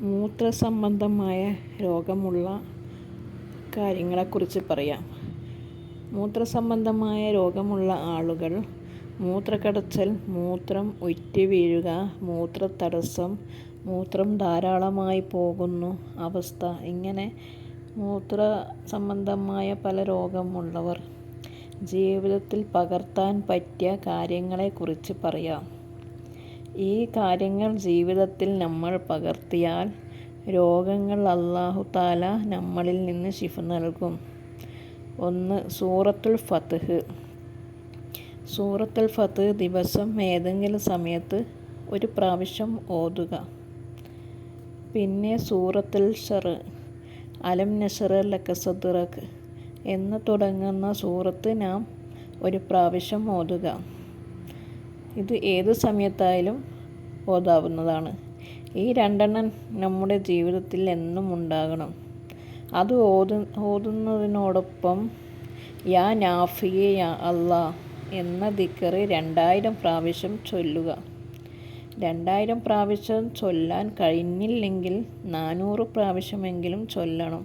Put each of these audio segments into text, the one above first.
മൂത്രസംബന്ധമായ രോഗമുള്ള കാര്യങ്ങളെക്കുറിച്ച് പറയാം. മൂത്രസംബന്ധമായ രോഗമുള്ള ആളുകൾ മൂത്രക്കടച്ചൽ, മൂത്രം ഉറ്റി വീഴുക, മൂത്രത്തടസ്സം, മൂത്രം ധാരാളമായി പോകുന്ന അവസ്ഥ, ഇങ്ങനെ മൂത്ര സംബന്ധമായ പല രോഗമുള്ളവർ ജീവിതത്തിൽ പകർത്താൻ പറ്റിയ കാര്യങ്ങളെക്കുറിച്ച് പറയാം. ഈ കാര്യങ്ങൾ ജീവിതത്തിൽ നമ്മൾ പകർത്തിയാൽ രോഗങ്ങൾ അല്ലാഹു തആല നമ്മളിൽ നിന്ന് ശിഫ നൽകും. 1. സൂറത്തുൽ ഫത്ഹ്. സൂറത്തുൽ ഫത്ഹ് ദിവസം ഏതെങ്കിലും സമയത്ത് ഒരു പ്രാവശ്യം ഓതുക. പിന്നെ സൂറത്തുൽ ശർഅ്, അലം നശ്റഹ് ലക സദ്റക എന്ന് തുടങ്ങുന്ന സൂറത്ത് നാം ഒരു പ്രാവശ്യം ഓതുക. ഇത് ഏത് സമയത്തായാലും ഓതാവുന്നതാണ്. ഈ 2 നമ്മുടെ ജീവിതത്തിൽ എന്നും ഉണ്ടാകണം. അത് ഓതുന്നതിനോടൊപ്പം യാ നാഫിയെ യാ അല്ലാ എന്ന ദിക്ർ 2000 പ്രാവശ്യം ചൊല്ലുക. 2000 പ്രാവശ്യം ചൊല്ലാൻ കഴിഞ്ഞില്ലെങ്കിൽ 400 പ്രാവശ്യമെങ്കിലും ചൊല്ലണം.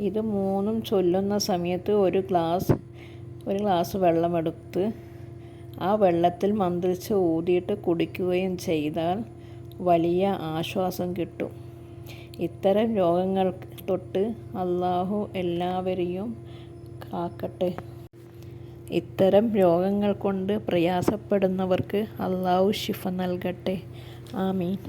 ഇത് 3 ചൊല്ലുന്ന സമയത്ത് ഒരു ഗ്ലാസ് വെള്ളമെടുത്ത് ആ വെള്ളത്തിൽ മന്ത്രിച്ച് ഊതിയിട്ട് കുടിക്കുകയും ചെയ്താൽ വലിയ ആശ്വാസം കിട്ടും. ഇത്തരം രോഗങ്ങൾ തൊട്ട് അല്ലാഹു എല്ലാവരെയും കാക്കട്ടെ. ഇത്തരം രോഗങ്ങൾ കൊണ്ട് പ്രയാസപ്പെടുന്നവർക്ക് അല്ലാഹു ശിഫ നൽകട്ടെ. ആമീൻ.